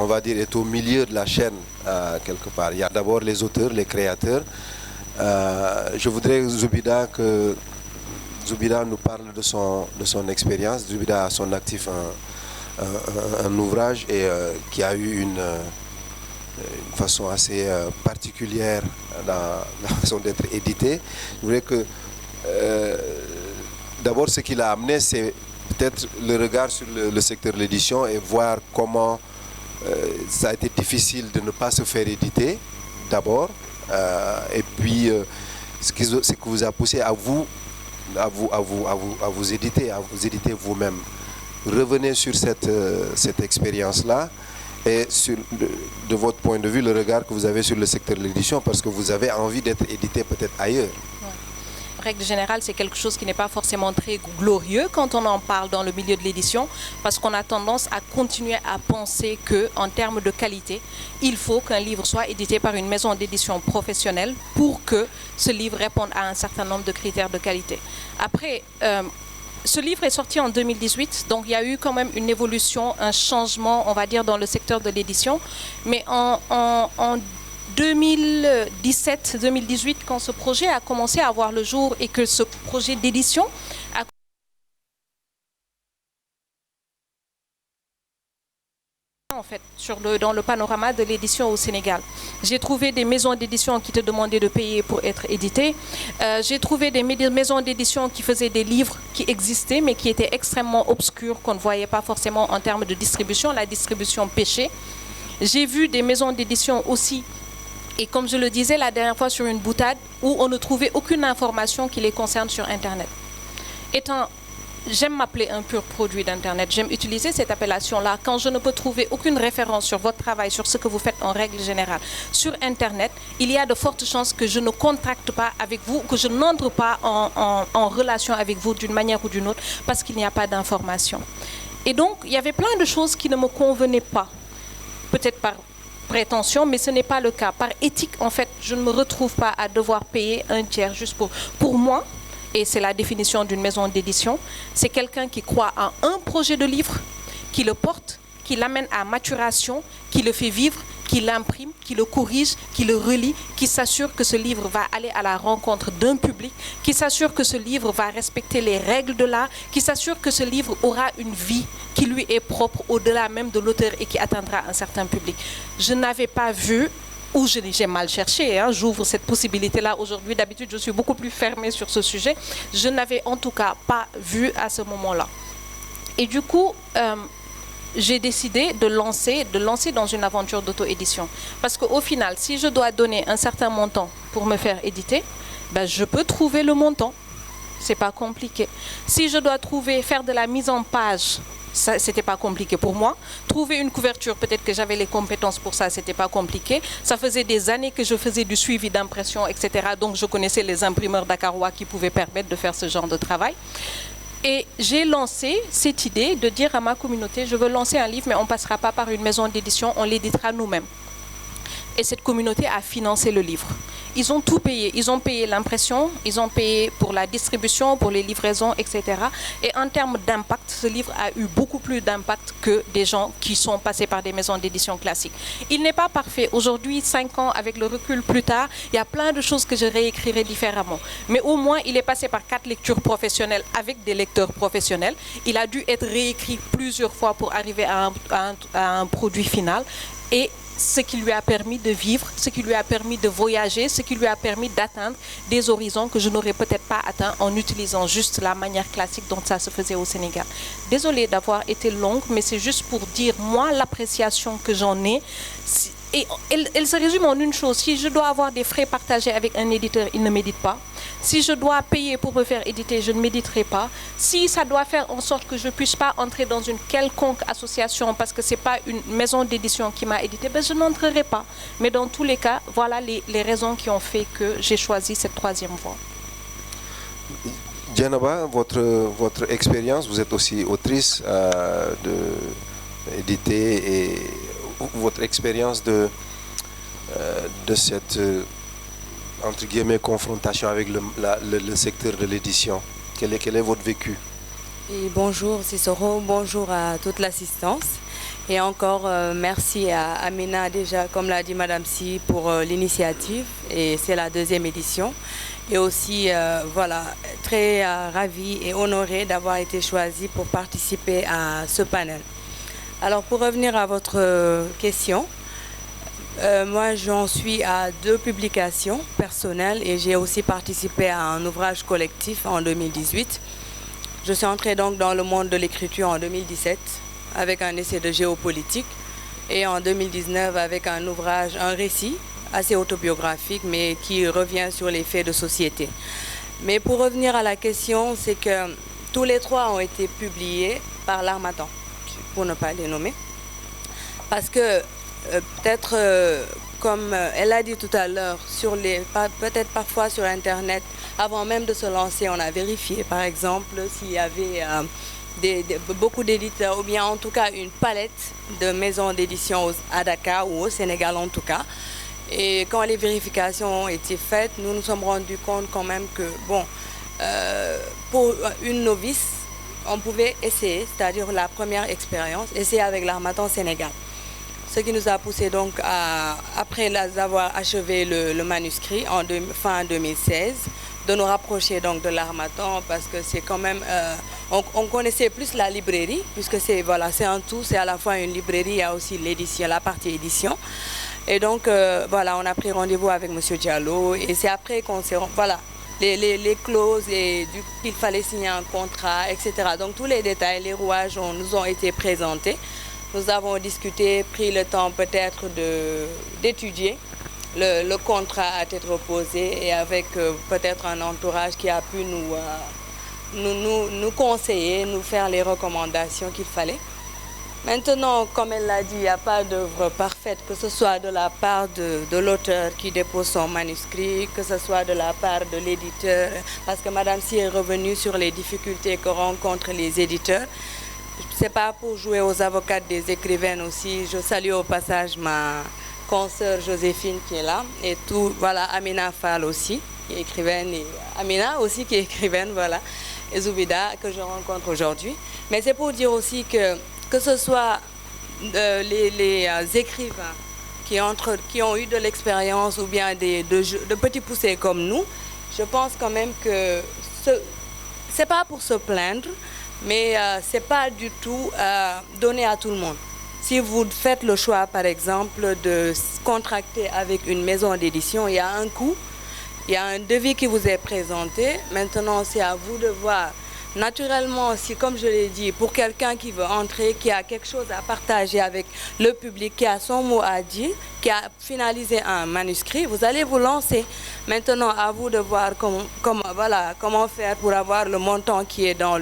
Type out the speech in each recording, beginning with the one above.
on va dire, est au milieu de la chaîne, quelque part. Il y a d'abord les auteurs, les créateurs. Je voudrais, Zoubida, que Zoubida nous parle de son expérience. Zoubida a son actif un ouvrage et qui a eu une façon assez particulière dans la façon d'être édité. Je voudrais que d'abord ce qui l'a amené, c'est peut-être le regard sur le secteur de l'édition et voir comment ça a été difficile de ne pas se faire éditer d'abord, et puis ce qui vous a poussé à vous éditer vous-même. Revenez sur cette expérience-là et de votre point de vue, le regard que vous avez sur le secteur de l'édition, parce que vous avez envie d'être édité peut-être ailleurs. En règle générale, c'est quelque chose qui n'est pas forcément très glorieux quand on en parle dans le milieu de l'édition, parce qu'on a tendance à continuer à penser qu'en termes de qualité, il faut qu'un livre soit édité par une maison d'édition professionnelle pour que ce livre réponde à un certain nombre de critères de qualité. Après, ce livre est sorti en 2018, donc il y a eu quand même une évolution, un changement, on va dire, dans le secteur de l'édition. Mais en 2017-2018, quand ce projet a commencé à voir le jour et que ce projet d'édition a en fait dans le panorama de l'édition au Sénégal. J'ai trouvé des maisons d'édition qui te demandaient de payer pour être édité. J'ai trouvé des maisons d'édition qui faisaient des livres qui existaient mais qui étaient extrêmement obscurs, qu'on ne voyait pas forcément en termes de distribution, la distribution pêchée. J'ai vu des maisons d'édition aussi, et comme je le disais la dernière fois sur une boutade, où on ne trouvait aucune information qui les concerne sur Internet. J'aime m'appeler un pur produit d'Internet. J'aime utiliser cette appellation-là quand je ne peux trouver aucune référence sur votre travail, sur ce que vous faites en règle générale. Sur Internet, il y a de fortes chances que je ne contracte pas avec vous, que je n'entre pas en relation avec vous d'une manière ou d'une autre, parce qu'il n'y a pas d'information. Et donc, il y avait plein de choses qui ne me convenaient pas. Peut-être par prétention, mais ce n'est pas le cas. Par éthique, en fait, je ne me retrouve pas à devoir payer un tiers juste pour moi. Et c'est la définition d'une maison d'édition, c'est quelqu'un qui croit en un projet de livre, qui le porte, qui l'amène à maturation, qui le fait vivre, qui l'imprime, qui le corrige, qui le relit, qui s'assure que ce livre va aller à la rencontre d'un public, qui s'assure que ce livre va respecter les règles de l'art, qui s'assure que ce livre aura une vie qui lui est propre au-delà même de l'auteur et qui atteindra un certain public. Je n'avais pas vu, ou j'ai mal cherché, hein, j'ouvre cette possibilité-là aujourd'hui. D'habitude, je suis beaucoup plus fermée sur ce sujet. Je n'avais en tout cas pas vu à ce moment-là. Et du coup, j'ai décidé de lancer dans une aventure d'auto-édition. Parce qu'au final, si je dois donner un certain montant pour me faire éditer, ben, je peux trouver le montant. C'est pas compliqué. Si je dois faire de la mise en page, ça, c'était pas compliqué pour moi. Trouver une couverture, peut-être que j'avais les compétences pour ça, c'était pas compliqué. Ça faisait des années que je faisais du suivi d'impression, etc. Donc je connaissais les imprimeurs dakarois qui pouvaient permettre de faire ce genre de travail. Et j'ai lancé cette idée de dire à ma communauté, je veux lancer un livre, mais on ne passera pas par une maison d'édition, on l'éditera nous-mêmes. Et cette communauté a financé le livre. Ils ont tout payé. Ils ont payé l'impression, ils ont payé pour la distribution, pour les livraisons, etc. Et en termes d'impact, ce livre a eu beaucoup plus d'impact que des gens qui sont passés par des maisons d'édition classiques. Il n'est pas parfait. Aujourd'hui, 5 ans, avec le recul plus tard, il y a plein de choses que je réécrirai différemment. Mais au moins, il est passé par 4 lectures professionnelles avec des lecteurs professionnels. Il a dû être réécrit plusieurs fois pour arriver à un produit final. Et ce qui lui a permis de vivre, ce qui lui a permis de voyager, ce qui lui a permis d'atteindre des horizons que je n'aurais peut-être pas atteints en utilisant juste la manière classique dont ça se faisait au Sénégal. Désolée d'avoir été longue, mais c'est juste pour dire, moi, l'appréciation que j'en ai. Et elle se résume en une chose. Si je dois avoir des frais partagés avec un éditeur, il ne m'édite pas. Si je dois payer pour me faire éditer, je ne m'éditerai pas. Si ça doit faire en sorte que je ne puisse pas entrer dans une quelconque association parce que ce n'est pas une maison d'édition qui m'a édité, ben je n'entrerai pas. Mais dans tous les cas, voilà les raisons qui ont fait que j'ai choisi cette troisième voie. Dieynaba, votre expérience, vous êtes aussi autrice d'éditer et votre expérience de cette entre guillemets confrontation avec le secteur de l'édition. Quel est votre vécu? Et bonjour Cicero, bonjour à toute l'assistance. Et encore, merci à Amina déjà, comme l'a dit Madame Si, pour l'initiative. Et c'est la 2e édition. Et aussi, voilà, très ravie et honorée d'avoir été choisie pour participer à ce panel. Alors, pour revenir à votre question, moi, j'en suis à 2 publications personnelles et j'ai aussi participé à un ouvrage collectif en 2018. Je suis entrée donc dans le monde de l'écriture en 2017 avec un essai de géopolitique et en 2019 avec un ouvrage, un récit assez autobiographique mais qui revient sur les faits de société. Mais pour revenir à la question, c'est que tous les 3 ont été publiés par l'Harmattan, pour ne pas les nommer. Parce que peut-être, comme elle a dit tout à l'heure, peut-être parfois sur Internet, avant même de se lancer, on a vérifié, par exemple, s'il y avait beaucoup d'éditeurs, ou bien en tout cas une palette de maisons d'édition à Dakar ou au Sénégal en tout cas. Et quand les vérifications ont été faites, nous nous sommes rendus compte quand même que, bon, pour une novice, on pouvait essayer, c'est-à-dire la première expérience, essayer avec l'Harmattan Sénégal. Ce qui nous a poussé donc, après avoir achevé le manuscrit en fin 2016, de nous rapprocher donc de l'Harmattan parce que c'est quand même, on connaissait plus la librairie, puisque c'est voilà, c'est un tout, c'est à la fois une librairie, il y a aussi l'édition, la partie édition. Et donc, voilà, on a pris rendez-vous avec M. Diallo et c'est après qu'on s'est... Voilà, les clauses et qu'il fallait signer un contrat, etc. Donc, tous les détails, les rouages nous ont été présentés. Nous avons discuté, pris le temps peut-être d'étudier le contrat à tête reposée et avec peut-être un entourage qui a pu nous conseiller, nous faire les recommandations qu'il fallait. Maintenant, comme elle l'a dit, il n'y a pas d'œuvre parfaite, que ce soit de la part de l'auteur qui dépose son manuscrit, que ce soit de la part de l'éditeur, parce que Madame Si est revenue sur les difficultés que rencontrent les éditeurs. Ce n'est pas pour jouer aux avocates des écrivaines aussi. Je salue au passage ma consoeur Joséphine qui est là, et tout, voilà, Amina Fall aussi, qui est écrivaine, et Amina aussi qui est écrivaine, voilà, et Zoubida que je rencontre aujourd'hui. Mais c'est pour dire aussi que ce soit les écrivains qui ont eu de l'expérience ou bien de petits poussés comme nous, je pense quand même que c'est pas pour se plaindre, mais c'est pas du tout donné à tout le monde. Si vous faites le choix, par exemple, de contracter avec une maison d'édition, il y a un coût, il y a un devis qui vous est présenté. Maintenant, c'est à vous de voir. Naturellement, si, comme je l'ai dit, pour quelqu'un qui veut entrer, qui a quelque chose à partager avec le public, qui a son mot à dire, qui a finalisé un manuscrit, vous allez vous lancer. Maintenant, à vous de voir comment faire pour avoir le montant qui est dans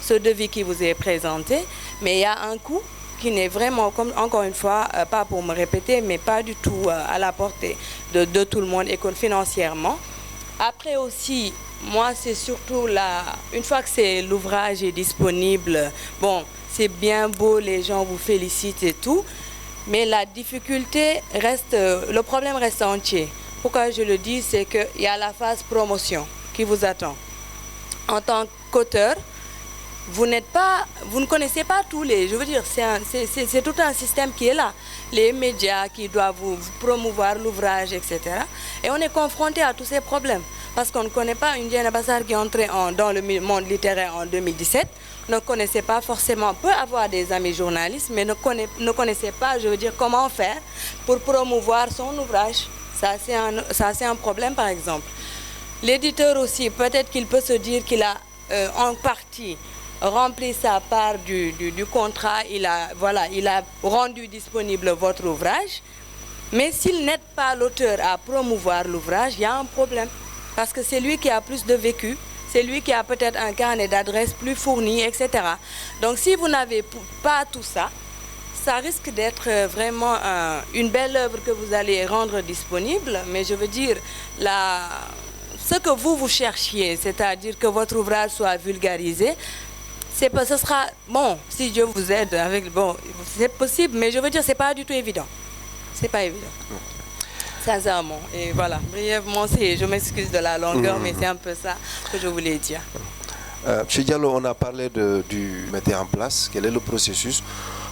ce devis qui vous est présenté. Mais il y a un coût qui n'est vraiment, encore une fois, pas pour me répéter, mais pas du tout à la portée de tout le monde financièrement. Après aussi, moi, c'est surtout une fois que l'ouvrage est disponible, bon, c'est bien beau, les gens vous félicitent et tout, mais la difficulté le problème reste entier. Pourquoi je le dis, c'est qu'il y a la phase promotion qui vous attend. En tant qu'auteur, vous ne connaissez pas tous je veux dire, c'est tout un système qui est là. Les médias qui doivent vous promouvoir l'ouvrage, etc. Et on est confronté à tous ces problèmes. Parce qu'on ne connaît pas Ndiéna Bassar qui est entrée dans le monde littéraire en 2017, ne connaissait pas forcément, peut avoir des amis journalistes, mais ne connaissait pas, je veux dire, comment faire pour promouvoir son ouvrage. Ça, c'est un problème, par exemple. L'éditeur aussi, peut-être qu'il peut se dire qu'il a en partie rempli sa part du contrat, il a rendu disponible votre ouvrage, mais s'il n'aide pas l'auteur à promouvoir l'ouvrage, il y a un problème. Parce que c'est lui qui a plus de vécu, c'est lui qui a peut-être un carnet d'adresses plus fourni, etc. Donc si vous n'avez pas tout ça, ça risque d'être vraiment une belle œuvre que vous allez rendre disponible, mais je veux dire, ce que vous cherchiez, c'est-à-dire que votre ouvrage soit vulgarisé, ce sera, bon, si Dieu vous aide, c'est possible, mais je veux dire, c'est pas du tout évident. C'est pas évident. Sincèrement. Et voilà, brièvement, je m'excuse de la longueur, mais c'est un peu ça que je voulais dire. Chez Diallo, on a parlé du mettre en place. Quel est le processus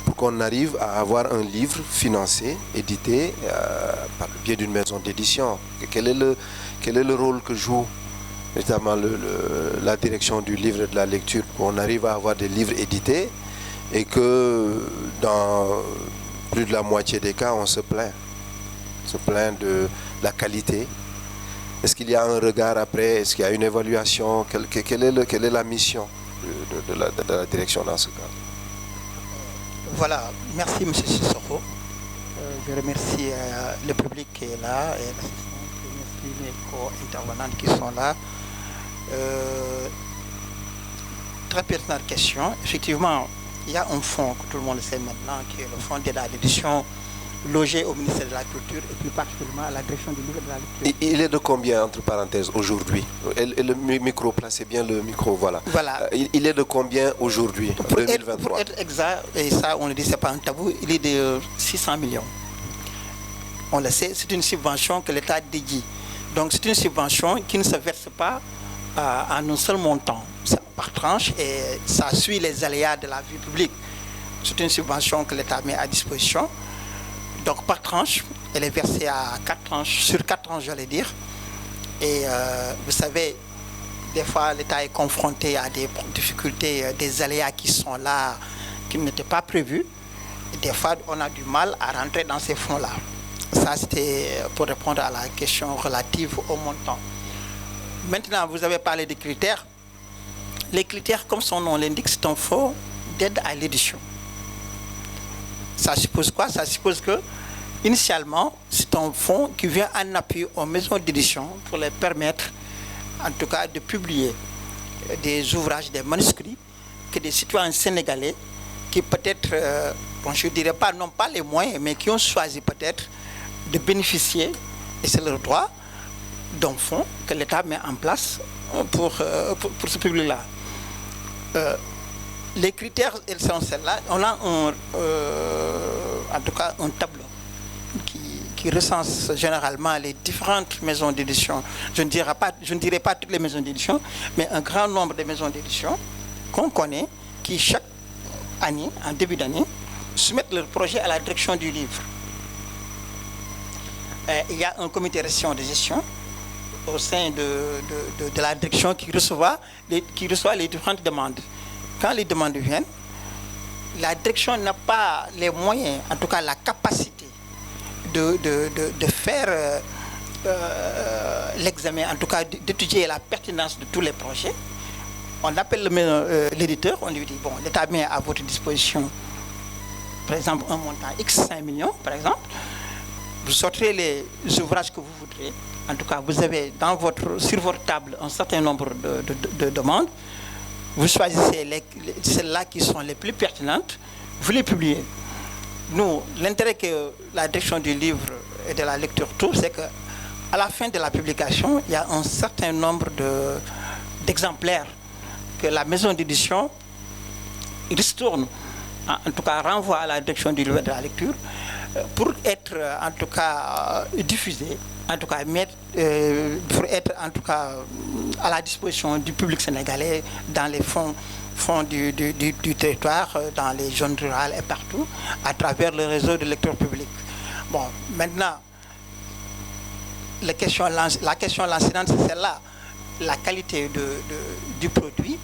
pour pour qu'on arrive à avoir un livre financé, édité par le biais d'une maison d'édition. Quel est le rôle que joue notamment la direction du livre et de la lecture pour qu'on arrive à avoir des livres édités et que dans plus de la moitié des cas, on se plaint de la qualité. Est-ce qu'il y a un regard après? Est-ce qu'il y a une évaluation? Quelle est la mission de la direction dans ce cas? Voilà, merci M. Sissoko. Je remercie le public qui est là et l'assistance, je remercie les co-intervenantes qui sont là. Très pertinente question. Effectivement, il y a un fonds que tout le monde sait maintenant, qui est le fonds d'aide à l'édition, logé au ministère de la Culture et plus particulièrement à la direction du livre et de la lecture. Il est de combien, entre parenthèses, aujourd'hui? Et le micro, placez bien le micro, voilà. Il est de combien aujourd'hui, 2023? Pour être exact, et ça on le dit, c'est pas un tabou, il est de 600 millions. On le sait, c'est une subvention que l'État dédie. Donc c'est une subvention qui ne se verse pas à un seul montant, par tranche, et ça suit les aléas de la vie publique. C'est une subvention que l'État met à disposition. Donc par tranche, elle est versée à 4 tranches, sur 4 tranches j'allais dire. Et vous savez, des fois l'État est confronté à des difficultés, des aléas qui sont là, qui n'étaient pas prévus. Et des fois on a du mal à rentrer dans ces fonds-là. Ça c'était pour répondre à la question relative au montant. Maintenant vous avez parlé des critères. Les critères, comme son nom l'indique, c'est un fonds d'aide à l'édition. Ça suppose quoi? Ça suppose que, initialement, c'est un fonds qui vient en appui aux maisons d'édition pour les permettre, en tout cas, de publier des ouvrages, des manuscrits que des citoyens sénégalais qui peut-être, je ne dirais pas, n'ont pas les moyens, mais qui ont choisi peut-être de bénéficier, et c'est leur droit, d'un fonds que l'État met en place pour ce public-là. Les critères essentiels là, on a en tout cas un tableau qui recense généralement les différentes maisons d'édition. Je ne dirais pas toutes les maisons d'édition, mais un grand nombre de maisons d'édition qu'on connaît, qui chaque année, en début d'année, soumettent leur projet à la direction du livre. Il y a un comité de gestion au sein de la direction qui reçoit les différentes demandes. Quand les demandes viennent, la direction n'a pas les moyens, en tout cas la capacité de faire l'examen, en tout cas d'étudier la pertinence de tous les projets. On appelle l'éditeur, on lui dit, bon, l'État met à votre disposition, par exemple, un montant X, 5 millions, par exemple. Vous sortirez les ouvrages que vous voudrez. En tout cas, vous avez sur votre table un certain nombre de demandes. Vous choisissez celles-là qui sont les plus pertinentes, vous les publiez. Nous, l'intérêt que la direction du livre et de la lecture trouve, c'est qu'à la fin de la publication, il y a un certain nombre d'exemplaires que la maison d'édition ristourne, en tout cas renvoie à la direction du livre et de la lecture, pour être en tout cas diffusé, en tout cas pour être en tout cas à la disposition du public sénégalais dans les fonds du territoire, dans les zones rurales et partout, à travers le réseau de lecteurs publics. Bon, maintenant, la question lancinante, c'est celle-là, la qualité du produit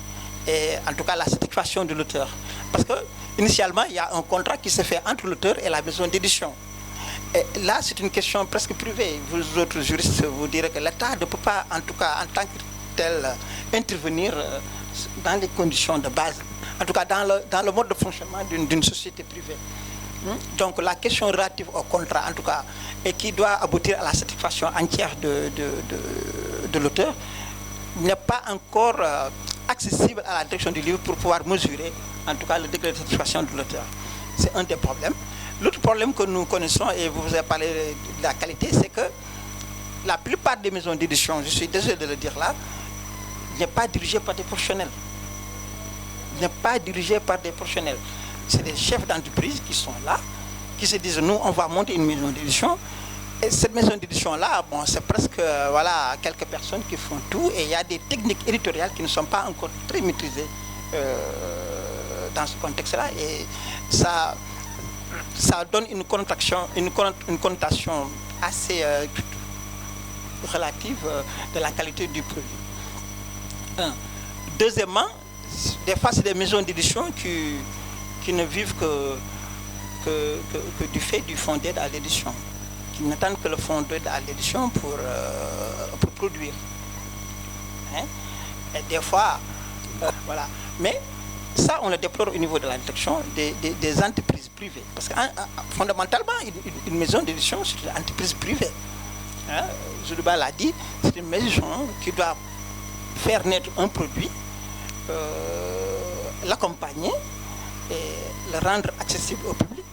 et en tout cas la satisfaction de l'auteur. Parce que initialement, il y a un contrat qui se fait entre l'auteur et la maison d'édition. Et là, c'est une question presque privée. Vous autres juristes, vous direz que l'État ne peut pas, en tout cas en tant que tel, intervenir dans les conditions de base, en tout cas dans le mode de fonctionnement d'une société privée. Donc la question relative au contrat, en tout cas, et qui doit aboutir à la satisfaction entière de l'auteur, n'est pas encore accessible à la direction du livre pour pouvoir mesurer, en tout cas, le degré de satisfaction de l'auteur. C'est un des problèmes. L'autre problème que nous connaissons, et vous avez parlé de la qualité, c'est que la plupart des maisons d'édition, je suis désolé de le dire là, n'est pas dirigée par des professionnels. N'est pas dirigée par des professionnels. C'est des chefs d'entreprise qui sont là, qui se disent, nous, on va monter une maison d'édition. Et cette maison d'édition-là, bon, c'est presque voilà, quelques personnes qui font tout, et il y a des techniques éditoriales qui ne sont pas encore très maîtrisées dans ce contexte-là. Et ça ça donne une connotation assez relative de la qualité du produit. Deuxièmement, des fois, c'est des maisons d'édition qui ne vivent que du fait du fonds d'aide à l'édition, qui n'attendent que le fonds d'aide à l'édition pour produire. Hein? Et des fois, voilà. Mais ça, on le déplore au niveau de la direction des entreprises privées. Parce que fondamentalement, une maison d'édition, c'est une entreprise privée. Hein? Zoulouba l'a dit, c'est une maison qui doit faire naître un produit, l'accompagner et le rendre accessible au public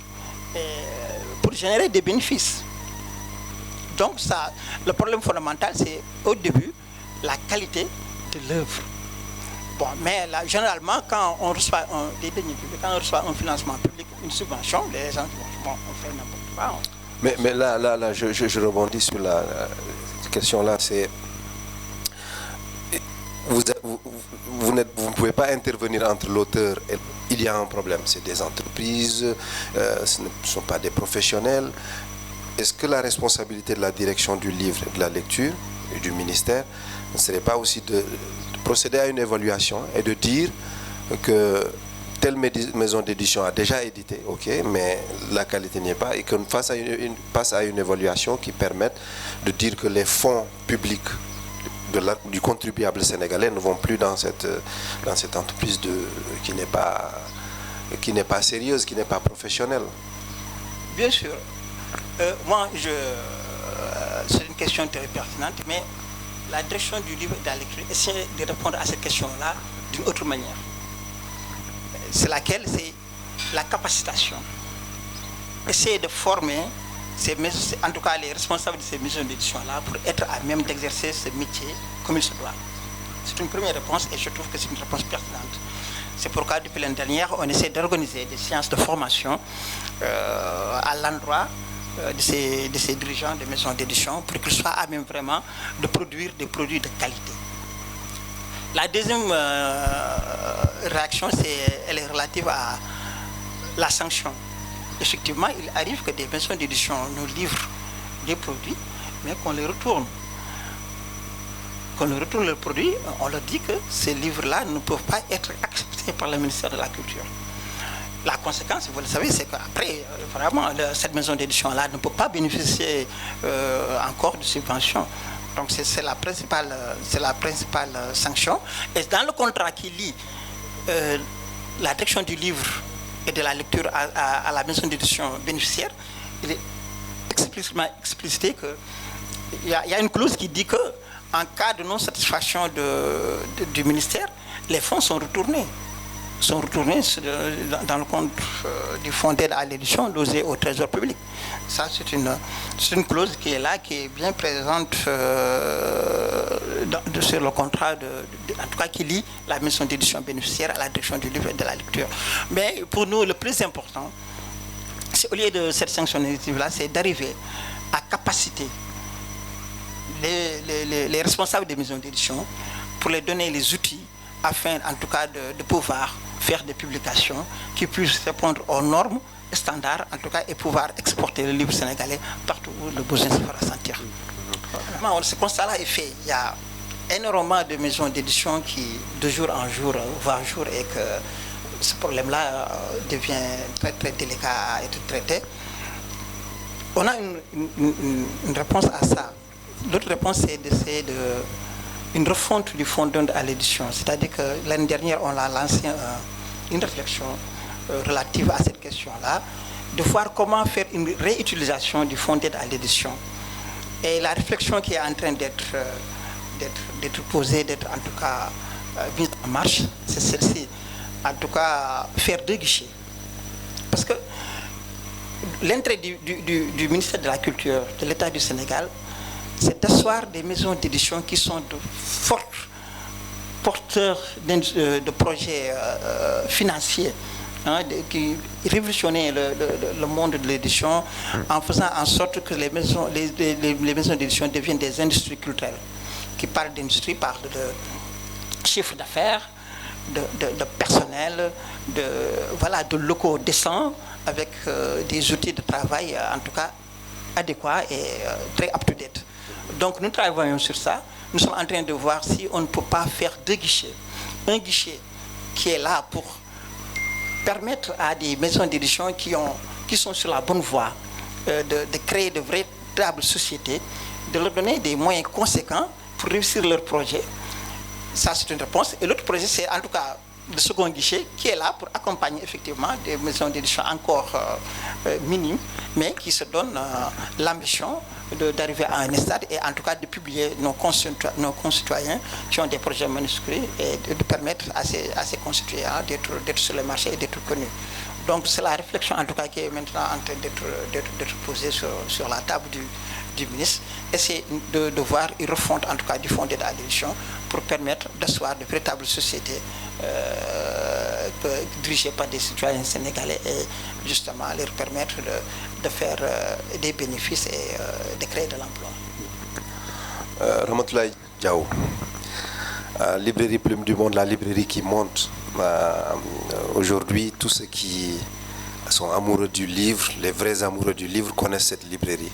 pour générer des bénéfices. Donc ça, le problème fondamental, c'est au début la qualité de l'œuvre. Bon, mais là, généralement, quand on reçoit des deniers publics, quand on reçoit un financement public, une subvention, les gens disent bon, on fait n'importe quoi. Mais là, je rebondis sur la question-là. C'est vous ne pouvez pas intervenir entre l'auteur et il y a un problème. C'est des entreprises, ce ne sont pas des professionnels. Est-ce que la responsabilité de la direction du livre et de la lecture et du ministère ne serait pas aussi de procéder à une évaluation et de dire que telle maison d'édition a déjà édité, ok, mais la qualité n'y est pas, et qu'on passe à une évaluation qui permette de dire que les fonds publics du contribuable sénégalais ne vont plus dans cette entreprise qui n'est pas sérieuse, qui n'est pas professionnelle. Bien sûr. Moi, c'est une question très pertinente, mais la direction du livre et de la lecture essaie de répondre à cette question-là d'une autre manière. C'est laquelle? C'est la capacitation. Essayer de former en tout cas les responsables de ces maisons d'édition-là pour être à même d'exercer ce métier comme il se doit. C'est une première réponse et je trouve que c'est une réponse pertinente. C'est pourquoi depuis l'année dernière, on essaie d'organiser des séances de formation à l'endroit de ces dirigeants de maisons d'édition pour qu'ils soient à même vraiment de produire des produits de qualité. La deuxième réaction, elle est relative à la sanction. Effectivement, il arrive que des maisons d'édition nous livrent des produits, mais qu'on les retourne. Qu'on leur retourne le produit, on leur dit que ces livres-là ne peuvent pas être acceptés par le ministère de la Culture. La conséquence, vous le savez, c'est qu'après, vraiment, cette maison d'édition-là ne peut pas bénéficier encore de subventions. Donc c'est la principale sanction. Et dans le contrat qui lie la direction du livre et de la lecture à la maison d'édition bénéficiaire, il est explicitement explicité qu'il y a une clause qui dit que en cas de non-satisfaction du ministère, les fonds sont retournés dans le compte du fonds d'aide à l'édition dosé au trésor public. Ça, c'est une clause qui est là, qui est bien présente sur le contrat, en tout cas qui lie la maison d'édition bénéficiaire à la direction du livre et de la lecture. Mais pour nous, le plus important, c'est au lieu de cette sanction négative-là, c'est d'arriver à capaciter les responsables des maisons d'édition pour les donner les outils afin, en tout cas, de pouvoir faire des publications qui puissent répondre aux normes et standards, en tout cas, et pouvoir exporter le livre sénégalais partout où le besoin se fera sentir. Vraiment, ce constat-là est fait. Il y a énormément de maisons d'édition qui, de jour en jour, voient un jour, et que ce problème-là devient très, très délicat à être traité. On a une réponse à ça. L'autre réponse, c'est d'essayer une refonte du fonds d'aide à l'édition. C'est-à-dire que l'année dernière, on a lancé une réflexion relative à cette question-là, de voir comment faire une réutilisation du fonds d'aide à l'édition. Et la réflexion qui est en train d'être posée, d'être en tout cas mise en marche, c'est celle-ci. En tout cas, faire deux guichets. Parce que l'intérêt du ministère de la Culture de l'État du Sénégal, c'est d'asseoir des maisons d'édition qui sont de forts porteurs de projets financiers, qui révolutionner le monde de l'édition en faisant en sorte que les maisons d'édition deviennent des industries culturelles. Qui parlent d'industrie, parlent de chiffre d'affaires, de personnel, de locaux décents, avec des outils de travail en tout cas adéquats et très up-to-date. Donc nous travaillons sur ça. Nous sommes en train de voir si on ne peut pas faire 2 guichets. Un guichet qui est là pour permettre à des maisons d'édition qui sont sur la bonne voie de créer de véritables sociétés, de leur donner des moyens conséquents pour réussir leur projet. Ça, c'est une réponse. Et l'autre projet, c'est en tout cas le second guichet qui est là pour accompagner effectivement des maisons d'édition encore minimes, mais qui se donnent l'ambition d'arriver à un stade et en tout cas de publier nos concitoyens qui ont des projets manuscrits et de permettre à ces concitoyens d'être sur le marché et d'être connus. Donc c'est la réflexion en tout cas qui est maintenant en train d'être posée sur la table du ministre. Essayer de voir une refonte en tout cas du fonds d'aide à l'édition pour permettre d'asseoir de véritables sociétés dirigées par des citoyens sénégalais et justement leur permettre de faire des bénéfices et de créer de l'emploi. Ramatoulaye Diaw, Librairie Plume du Monde, la librairie qui monte aujourd'hui, tous ceux qui sont amoureux du livre, les vrais amoureux du livre connaissent cette librairie.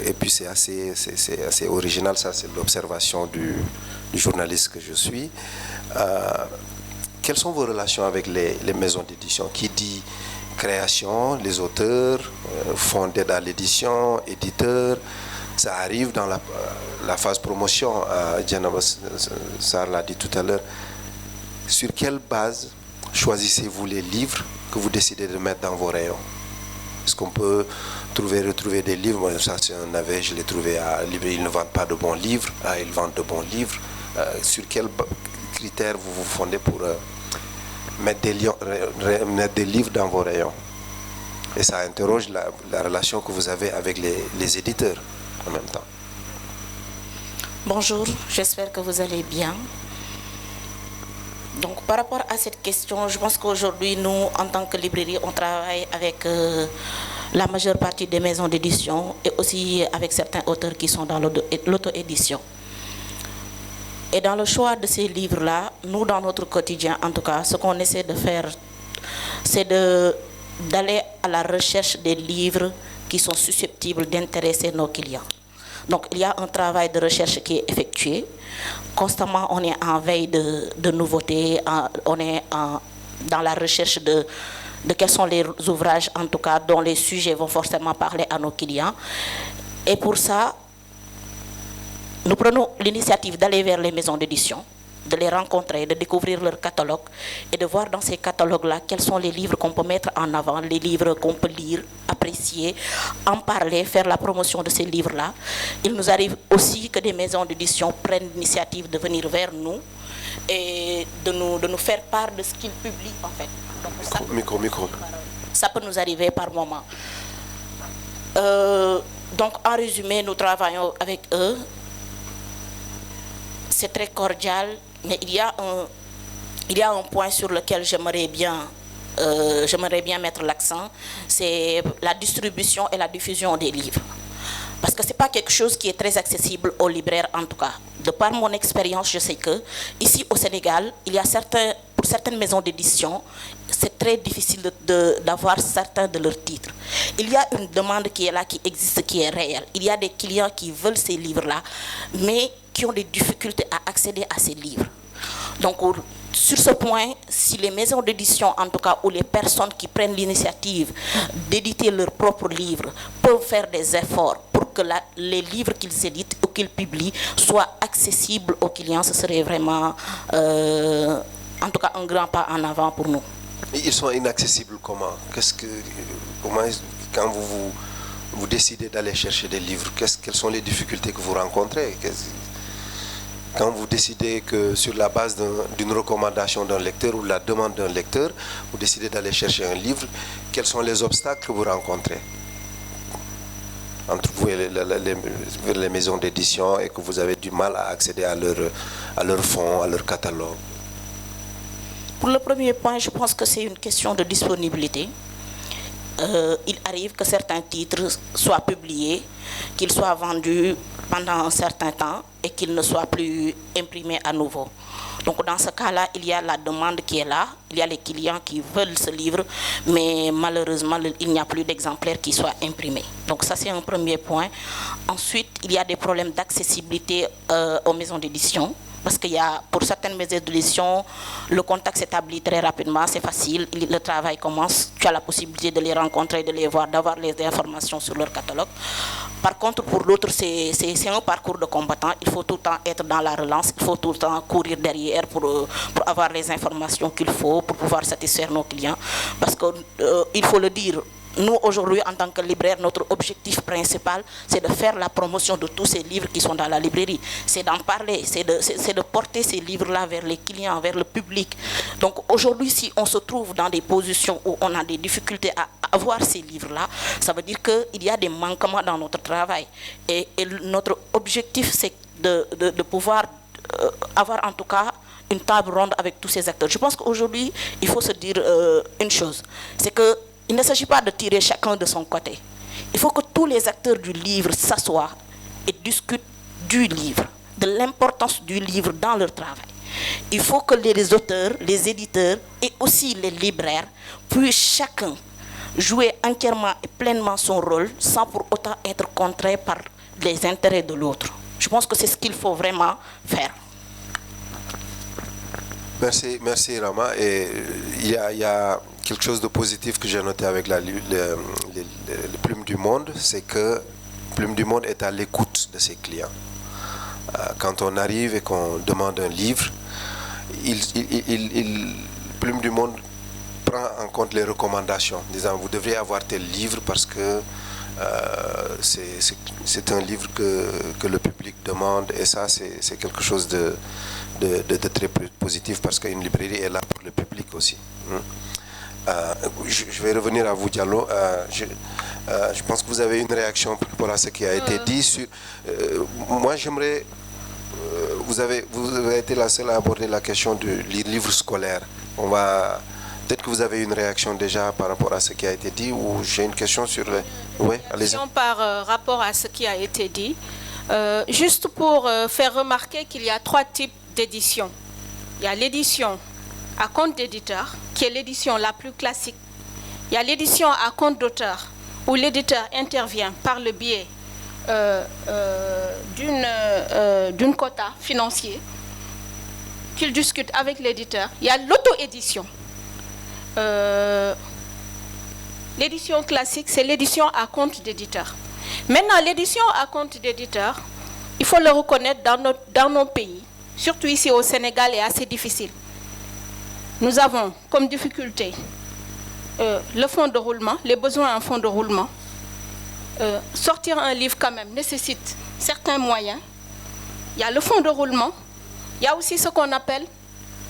Et puis c'est assez original, ça c'est l'observation du journaliste que je suis. Quelles sont vos relations avec les maisons d'édition? Qui dit création, les auteurs, fonds d'aide à l'édition, éditeurs, ça arrive dans la phase promotion. Diana Sarr l'a dit tout à l'heure. Sur quelle base choisissez-vous les livres que vous décidez de mettre dans vos rayons? Est-ce qu'on peut retrouver des livres? Moi, ça c'est un navet, je l'ai trouvé à librairie. Ils ne vendent pas de bons livres. Ils vendent de bons livres. Sur quels critères vous vous fondez pour mettre des livres dans vos rayons? Et ça interroge la relation que vous avez avec les éditeurs en même temps. Bonjour, j'espère que vous allez bien. Donc par rapport à cette question, je pense qu'aujourd'hui, nous, en tant que librairie, on travaille avec la majeure partie des maisons d'édition et aussi avec certains auteurs qui sont dans l'auto-édition. Et dans le choix de ces livres-là, nous, dans notre quotidien, en tout cas, ce qu'on essaie de faire, c'est d'aller à la recherche des livres qui sont susceptibles d'intéresser nos clients. Donc, il y a un travail de recherche qui est effectué. Constamment, on est en veille de nouveautés, on est dans la recherche de quels sont les ouvrages, en tout cas, dont les sujets vont forcément parler à nos clients. Et pour ça, nous prenons l'initiative d'aller vers les maisons d'édition, de les rencontrer, de découvrir leur catalogue et de voir dans ces catalogues-là quels sont les livres qu'on peut mettre en avant, les livres qu'on peut lire, apprécier, en parler, faire la promotion de ces livres-là. Il nous arrive aussi que des maisons d'édition prennent l'initiative de venir vers nous et de nous faire part de ce qu'ils publient en fait. Donc, ça peut nous arriver par moment. Donc en résumé, nous travaillons avec eux. C'est très cordial, mais il y a un point sur lequel j'aimerais bien mettre l'accent, c'est la distribution et la diffusion des livres. Parce que ce n'est pas quelque chose qui est très accessible aux libraires en tout cas. De par mon expérience, je sais que ici au Sénégal, il y a pour certaines maisons d'édition, c'est très difficile d'avoir certains de leurs titres. Il y a une demande qui est là, qui existe, qui est réelle. Il y a des clients qui veulent ces livres-là, mais qui ont des difficultés à accéder à ces livres. Donc, sur ce point, si les maisons d'édition, en tout cas, ou les personnes qui prennent l'initiative d'éditer leurs propres livres, peuvent faire des efforts pour que les livres qu'ils éditent ou qu'ils publient soient accessibles aux clients, ce serait vraiment, en tout cas, un grand pas en avant pour nous. Ils sont inaccessibles comment? Quand vous décidez d'aller chercher des livres, quelles sont les difficultés que vous rencontrez? Quand vous décidez que sur la base d'une recommandation d'un lecteur ou de la demande d'un lecteur, vous décidez d'aller chercher un livre, quels sont les obstacles que vous rencontrez entre vous et les maisons d'édition et que vous avez du mal à accéder à leur fonds, à leur catalogue? Pour le premier point, je pense que c'est une question de disponibilité. Il arrive que certains titres soient publiés, qu'ils soient vendus pendant un certain temps et qu'il ne soit plus imprimé à nouveau. Donc dans ce cas-là, il y a la demande qui est là, il y a les clients qui veulent ce livre, mais malheureusement, il n'y a plus d'exemplaires qui soient imprimés. Donc ça, c'est un premier point. Ensuite, il y a des problèmes d'accessibilité aux maisons d'édition. Parce qu'il y a, pour certaines maisons d'édition, le contact s'établit très rapidement, c'est facile, le travail commence, tu as la possibilité de les rencontrer, de les voir, d'avoir les informations sur leur catalogue. Par contre, pour l'autre, c'est un parcours de combattant, il faut tout le temps être dans la relance, il faut tout le temps courir derrière pour avoir les informations qu'il faut, pour pouvoir satisfaire nos clients. Parce qu'il faut le dire, nous, aujourd'hui, en tant que libraire, notre objectif principal, c'est de faire la promotion de tous ces livres qui sont dans la librairie. C'est d'en parler, c'est de porter ces livres-là vers les clients, vers le public. Donc aujourd'hui, si on se trouve dans des positions où on a des difficultés à avoir ces livres-là, ça veut dire qu'il y a des manquements dans notre travail. Et notre objectif, c'est de pouvoir avoir en tout cas une table ronde avec tous ces acteurs. Je pense qu'aujourd'hui, il faut se dire une chose, c'est que il ne s'agit pas de tirer chacun de son côté. Il faut que tous les acteurs du livre s'assoient et discutent du livre, de l'importance du livre dans leur travail. Il faut que les auteurs, les éditeurs et aussi les libraires puissent chacun jouer entièrement et pleinement son rôle sans pour autant être contraint par les intérêts de l'autre. Je pense que c'est ce qu'il faut vraiment faire. Merci Rama. Et il y a quelque chose de positif que j'ai noté avec les Plumes du Monde, c'est que Plumes du Monde est à l'écoute de ses clients. Quand on arrive et qu'on demande un livre, Plumes du Monde prend en compte les recommandations, disant vous devriez avoir tel livre parce que c'est un livre que le public demande, et ça c'est quelque chose de très positif parce qu'une librairie est là pour le public aussi. Je vais revenir à vous, Diallo. Je pense que vous avez une réaction par rapport à ce qui a été dit. Moi, j'aimerais... Vous avez été la seule à aborder la question du livre scolaire. Peut-être que vous avez une réaction déjà par rapport à ce qui a été dit, ou j'ai une question sur le... Oui, allez-y. Par rapport à ce qui a été dit, juste pour faire remarquer qu'il y a 3 types d'éditions. Il y a l'édition à compte d'éditeur, qui est l'édition la plus classique. Il y a l'édition à compte d'auteur, où l'éditeur intervient par le biais d'une quota financier qu'il discute avec l'éditeur. Il y a l'auto-édition. L'édition classique, c'est l'édition à compte d'éditeur. Maintenant, l'édition à compte d'éditeur, il faut le reconnaître, dans nos pays, surtout ici au Sénégal, est assez difficile. Nous avons comme difficulté le fonds de roulement, les besoins en fonds de roulement. Sortir un livre quand même nécessite certains moyens. Il y a le fonds de roulement, il y a aussi ce qu'on appelle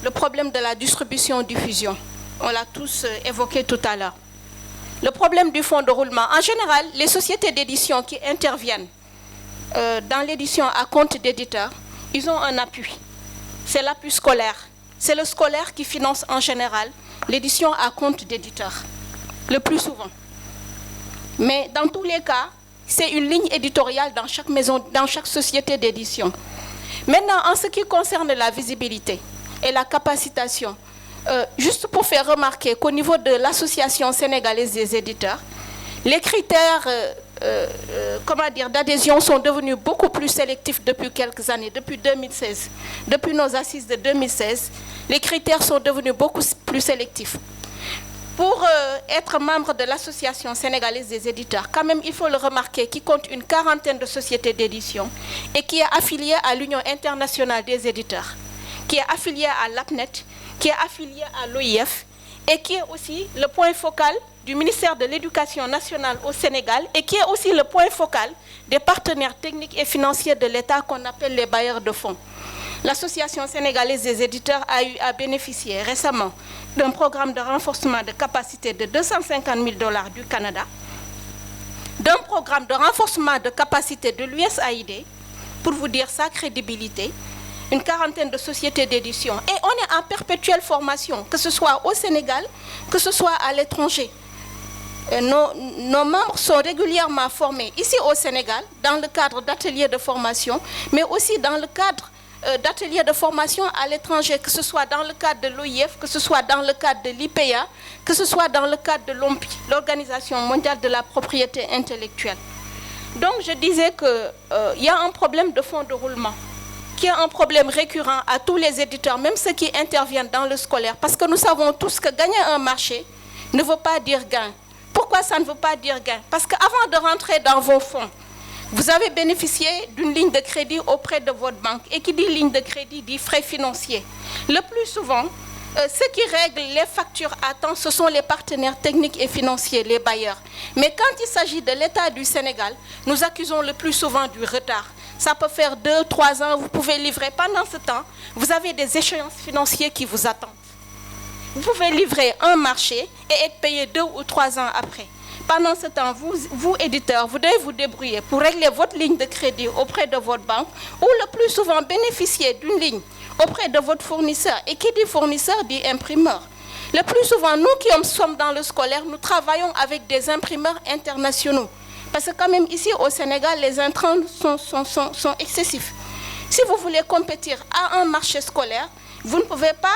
le problème de la distribution-diffusion. On l'a tous évoqué tout à l'heure. Le problème du fonds de roulement, en général, les sociétés d'édition qui interviennent dans l'édition à compte d'éditeur, ils ont un appui. C'est l'appui scolaire. C'est le scolaire qui finance en général l'édition à compte d'éditeur, le plus souvent. Mais dans tous les cas, c'est une ligne éditoriale dans chaque maison, dans chaque société d'édition. Maintenant, en ce qui concerne la visibilité et la capacitation, juste pour faire remarquer qu'au niveau de l'Association sénégalaise des éditeurs, les critères d'adhésion sont devenus beaucoup plus sélectifs depuis quelques années, depuis 2016. Depuis nos assises de 2016, les critères sont devenus beaucoup plus sélectifs. Pour être membre de l'Association sénégalaise des éditeurs, quand même, il faut le remarquer, qui compte une 40aine de sociétés d'édition et qui est affiliée à l'Union internationale des éditeurs, qui est affiliée à l'APNET, qui est affiliée à l'OIF et qui est aussi le point focal du ministère de l'Éducation nationale au Sénégal et qui est aussi le point focal des partenaires techniques et financiers de l'État qu'on appelle les bailleurs de fonds. L'Association sénégalaise des éditeurs a eu à bénéficier récemment d'un programme de renforcement de capacité de 250 000 $ du Canada, d'un programme de renforcement de capacité de l'USAID, pour vous dire sa crédibilité, une 40aine de sociétés d'édition. Et on est en perpétuelle formation, que ce soit au Sénégal, que ce soit à l'étranger. nos membres sont régulièrement formés ici au Sénégal, dans le cadre d'ateliers de formation, mais aussi dans le cadre d'ateliers de formation à l'étranger, que ce soit dans le cadre de l'OIF, que ce soit dans le cadre de l'IPEA, que ce soit dans le cadre de l'OMPI, l'Organisation mondiale de la propriété intellectuelle. Donc je disais qu'il y a un problème de fonds de roulement, qui est un problème récurrent à tous les éditeurs, même ceux qui interviennent dans le scolaire, parce que nous savons tous que gagner un marché ne veut pas dire gain. Pourquoi ça ne veut pas dire gain? Parce qu'avant de rentrer dans vos fonds, vous avez bénéficié d'une ligne de crédit auprès de votre banque. Et qui dit ligne de crédit dit frais financiers. Le plus souvent, ceux qui règlent les factures à temps, ce sont les partenaires techniques et financiers, les bailleurs. Mais quand il s'agit de l'État du Sénégal, nous accusons le plus souvent du retard. Ça peut faire 2, 3 ans, vous pouvez livrer. Pendant ce temps, vous avez des échéances financières qui vous attendent. Vous pouvez livrer un marché et être payé 2 ou 3 ans après. Pendant ce temps, vous, éditeurs, vous devez vous débrouiller pour régler votre ligne de crédit auprès de votre banque ou le plus souvent bénéficier d'une ligne auprès de votre fournisseur. Et qui dit fournisseur dit imprimeur. Le plus souvent, nous qui sommes dans le scolaire, nous travaillons avec des imprimeurs internationaux. Parce que quand même ici au Sénégal, les intrants sont excessifs. Si vous voulez compétir à un marché scolaire, vous ne pouvez pas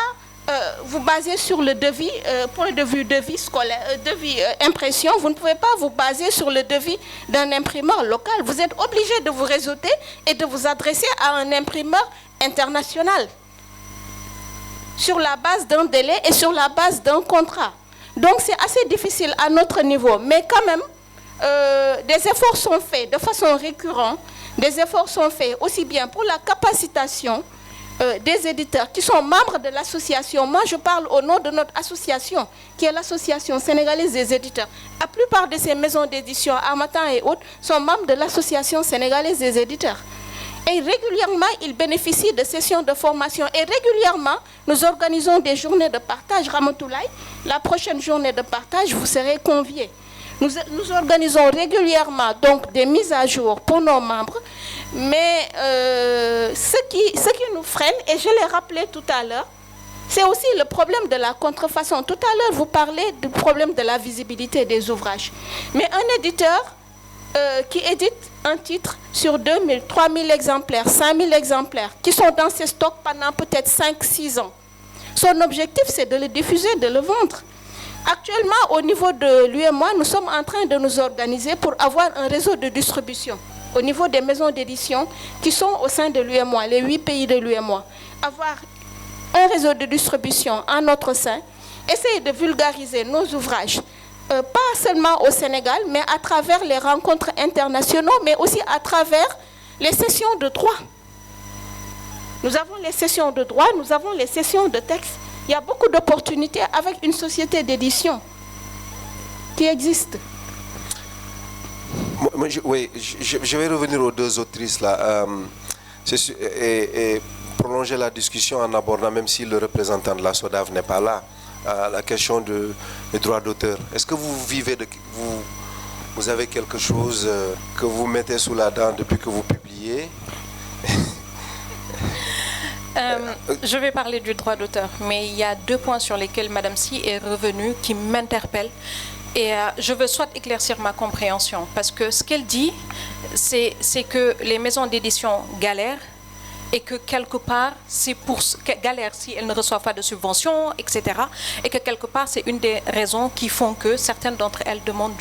vous baser sur le devis, point de vue devis scolaire, devis impression, vous ne pouvez pas vous baser sur le devis d'un imprimeur local. Vous êtes obligé de vous réseauter et de vous adresser à un imprimeur international sur la base d'un délai et sur la base d'un contrat. Donc c'est assez difficile à notre niveau, mais quand même, des efforts sont faits de façon récurrente, des efforts sont faits aussi bien pour la capacitation des éditeurs qui sont membres de l'association. Moi, je parle au nom de notre association, qui est l'association sénégalaise des éditeurs. La plupart de ces maisons d'édition, Harmattan et autres, sont membres de l'association sénégalaise des éditeurs. Et régulièrement, ils bénéficient de sessions de formation. Et régulièrement, nous organisons des journées de partage. Ramatoulaye, la prochaine journée de partage, vous serez conviés. Nous organisons régulièrement donc des mises à jour pour nos membres, mais ce qui nous freine, et je l'ai rappelé tout à l'heure, c'est aussi le problème de la contrefaçon. Tout à l'heure, vous parlez du problème de la visibilité des ouvrages. Mais un éditeur qui édite un titre sur 2000, 3000 exemplaires, 5000 exemplaires, qui sont dans ses stocks pendant peut-être 5-6 ans, son objectif, c'est de le diffuser, de le vendre. Actuellement, au niveau de l'UEMOA, nous sommes en train de nous organiser pour avoir un réseau de distribution au niveau des maisons d'édition qui sont au sein de l'UEMOA, les 8 pays de l'UEMOA. Avoir un réseau de distribution en notre sein, essayer de vulgariser nos ouvrages, pas seulement au Sénégal, mais à travers les rencontres internationales, mais aussi à travers les sessions de droit. Nous avons les sessions de droit, nous avons les sessions de texte. Il y a beaucoup d'opportunités avec une société d'édition qui existe. Oui, je vais revenir aux deux autrices là et prolonger la discussion en abordant, même si le représentant de la SODAV n'est pas là, la question des droits d'auteur. Est-ce que vous vivez, vous avez quelque chose que vous mettez sous la dent depuis que vous publiez? Je vais parler du droit d'auteur, mais il y a 2 points sur lesquels Madame Si est revenue qui m'interpellent. Et je veux soit éclaircir ma compréhension, parce que ce qu'elle dit, c'est que les maisons d'édition galèrent et que quelque part, c'est pour galèrent si elles ne reçoivent pas de subventions, etc. Et que quelque part, c'est une des raisons qui font que certaines d'entre elles demandent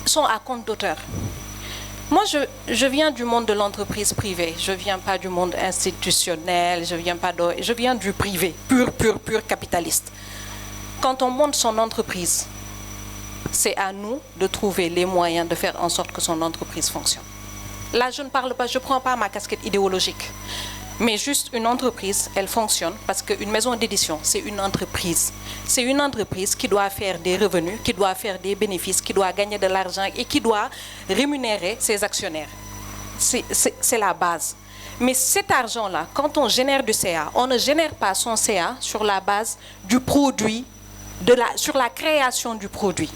sont à compte d'auteur. Moi, je viens du monde de l'entreprise privée. Je ne viens pas du monde institutionnel, je viens du privé, pur capitaliste. Quand on monte son entreprise, c'est à nous de trouver les moyens de faire en sorte que son entreprise fonctionne. Là, je ne prends pas ma casquette idéologique, mais juste une entreprise, elle fonctionne parce qu'une maison d'édition, c'est une entreprise. C'est une entreprise qui doit faire des revenus, qui doit faire des bénéfices, qui doit gagner de l'argent et qui doit rémunérer ses actionnaires. C'est la base. Mais cet argent-là, quand on génère du CA, on ne génère pas son CA sur la base du produit, sur la création du produit.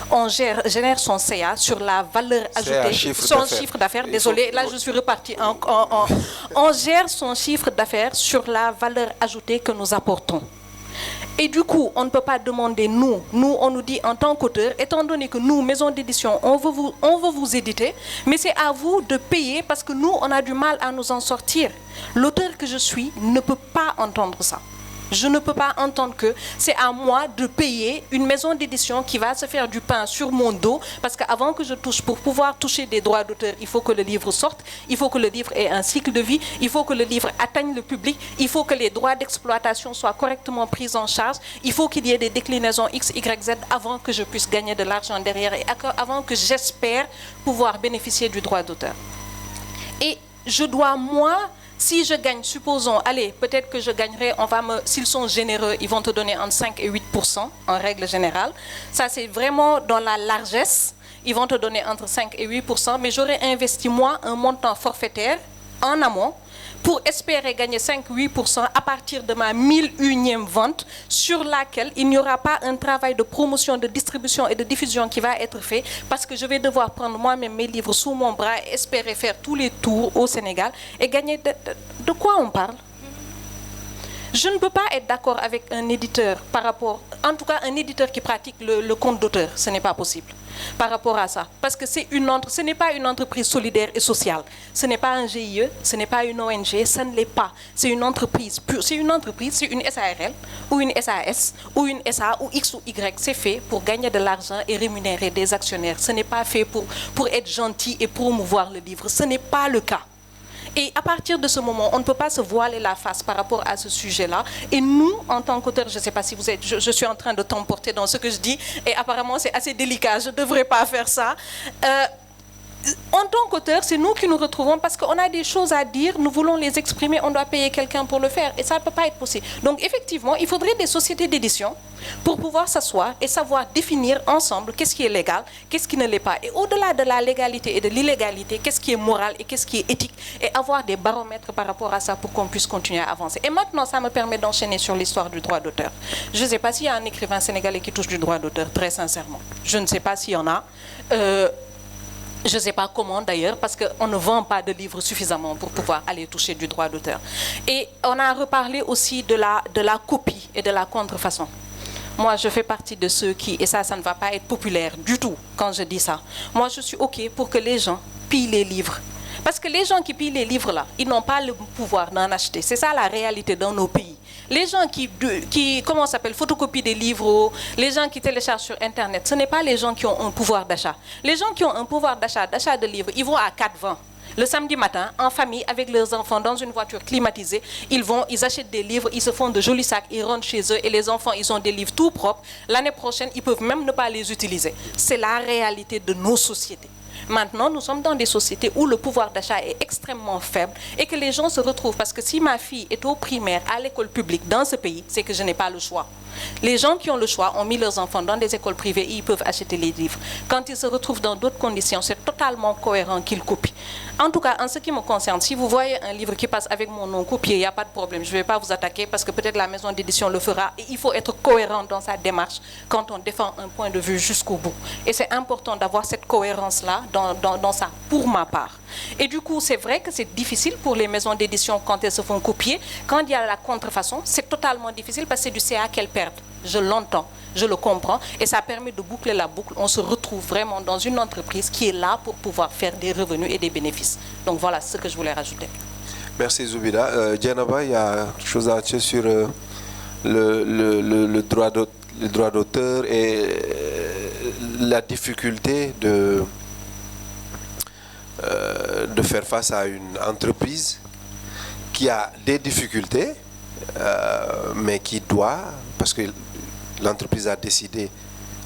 On génère son CA sur la valeur ajoutée, son chiffre d'affaires. Désolé, là je suis repartie. On gère son chiffre d'affaires sur la valeur ajoutée que nous apportons. Et du coup, on ne peut pas demander nous. Nous, on nous dit en tant qu'auteur, étant donné que nous, maison d'édition, on veut vous éditer, mais c'est à vous de payer parce que nous, on a du mal à nous en sortir. L'auteur que je suis ne peut pas entendre ça. Je ne peux pas entendre que c'est à moi de payer une maison d'édition qui va se faire du pain sur mon dos, parce qu'avant que je touche, pour pouvoir toucher des droits d'auteur, il faut que le livre sorte, il faut que le livre ait un cycle de vie, il faut que le livre atteigne le public, il faut que les droits d'exploitation soient correctement pris en charge, il faut qu'il y ait des déclinaisons X, Y, Z avant que je puisse gagner de l'argent derrière et avant que j'espère pouvoir bénéficier du droit d'auteur. Et je dois, moi, si je gagne, supposons, allez, peut-être que je gagnerai, s'ils sont généreux, ils vont te donner entre 5 et 8% en règle générale. Ça, c'est vraiment dans la largesse. Ils vont te donner entre 5 et 8%, mais j'aurais investi, moi, un montant forfaitaire en amont pour espérer gagner 5-8% à partir de ma 1001e vente sur laquelle il n'y aura pas un travail de promotion, de distribution et de diffusion qui va être fait parce que je vais devoir prendre moi-même mes livres sous mon bras et espérer faire tous les tours au Sénégal et gagner de quoi on parle? Je ne peux pas être d'accord avec un éditeur par rapport, en tout cas un éditeur qui pratique le compte d'auteur, ce n'est pas possible par rapport à ça. Parce que ce n'est pas une entreprise solidaire et sociale, ce n'est pas un GIE, ce n'est pas une ONG, ça ne l'est pas. C'est une entreprise pure, c'est une entreprise, c'est une SARL ou une SAS ou une SA ou X ou Y. C'est fait pour gagner de l'argent et rémunérer des actionnaires. Ce n'est pas fait pour être gentil et promouvoir le livre, ce n'est pas le cas. Et à partir de ce moment, on ne peut pas se voiler la face par rapport à ce sujet-là. Et nous, en tant qu'auteurs, je ne sais pas si vous êtes... Je suis en train de t'emporter dans ce que je dis. Et apparemment, c'est assez délicat. Je ne devrais pas faire ça. En tant qu'auteur, c'est nous qui nous retrouvons parce qu'on a des choses à dire, nous voulons les exprimer, on doit payer quelqu'un pour le faire. Et ça ne peut pas être possible. Donc, effectivement, il faudrait des sociétés d'édition pour pouvoir s'asseoir et savoir définir ensemble qu'est-ce qui est légal, qu'est-ce qui ne l'est pas. Et au-delà de la légalité et de l'illégalité, qu'est-ce qui est moral et qu'est-ce qui est éthique. Et avoir des baromètres par rapport à ça pour qu'on puisse continuer à avancer. Et maintenant, ça me permet d'enchaîner sur l'histoire du droit d'auteur. Je ne sais pas s'il y a un écrivain sénégalais qui touche du droit d'auteur, très sincèrement. Je ne sais pas s'il y en a. Je ne sais pas comment d'ailleurs, parce qu'on ne vend pas de livres suffisamment pour pouvoir aller toucher du droit d'auteur. Et on a reparlé aussi de la copie et de la contrefaçon. Moi, je fais partie de ceux qui, et ça ne va pas être populaire du tout quand je dis ça. Moi, je suis OK pour que les gens pillent les livres. Parce que les gens qui pillent les livres là, ils n'ont pas le pouvoir d'en acheter. C'est ça la réalité dans nos pays. Les gens qui comment ça s'appelle, photocopient des livres, les gens qui téléchargent sur Internet, ce n'est pas les gens qui ont un pouvoir d'achat. Les gens qui ont un pouvoir d'achat de livres, ils vont à 4 vents. Le samedi matin, en famille, avec leurs enfants, dans une voiture climatisée, ils achètent des livres, ils se font de jolis sacs, ils rentrent chez eux et les enfants, ils ont des livres tout propres. L'année prochaine, ils peuvent même ne pas les utiliser. C'est la réalité de nos sociétés. Maintenant, nous sommes dans des sociétés où le pouvoir d'achat est extrêmement faible et que les gens se retrouvent. Parce que si ma fille est au primaire, à l'école publique, dans ce pays, c'est que je n'ai pas le choix. Les gens qui ont le choix ont mis leurs enfants dans des écoles privées et ils peuvent acheter les livres. Quand ils se retrouvent dans d'autres conditions, c'est totalement cohérent qu'ils copient. En tout cas, en ce qui me concerne, si vous voyez un livre qui passe avec mon nom copié, il n'y a pas de problème. Je ne vais pas vous attaquer parce que peut-être la maison d'édition le fera. Et il faut être cohérent dans sa démarche quand on défend un point de vue jusqu'au bout. Et c'est important d'avoir cette cohérence-là dans ça, pour ma part. Et du coup, c'est vrai que c'est difficile pour les maisons d'édition quand elles se font copier. Quand il y a la contrefaçon, c'est totalement difficile parce que c'est du CA qu'elles perdent. Je l'entends, je le comprends et ça permet de boucler la boucle. On se retrouve vraiment dans une entreprise qui est là pour pouvoir faire des revenus et des bénéfices. Donc voilà ce que je voulais rajouter. Merci Zoubida. Djenaba, il y a quelque chose à dire sur le droit d'auteur et la difficulté de faire face à une entreprise qui a des difficultés, mais qui doit, parce que l'entreprise a décidé,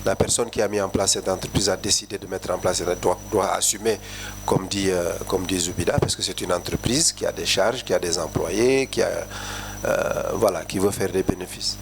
la personne qui a mis en place cette entreprise a décidé de mettre en place, elle doit assumer, comme dit Zoubida, parce que c'est une entreprise qui a des charges, qui a des employés, qui veut faire des bénéfices.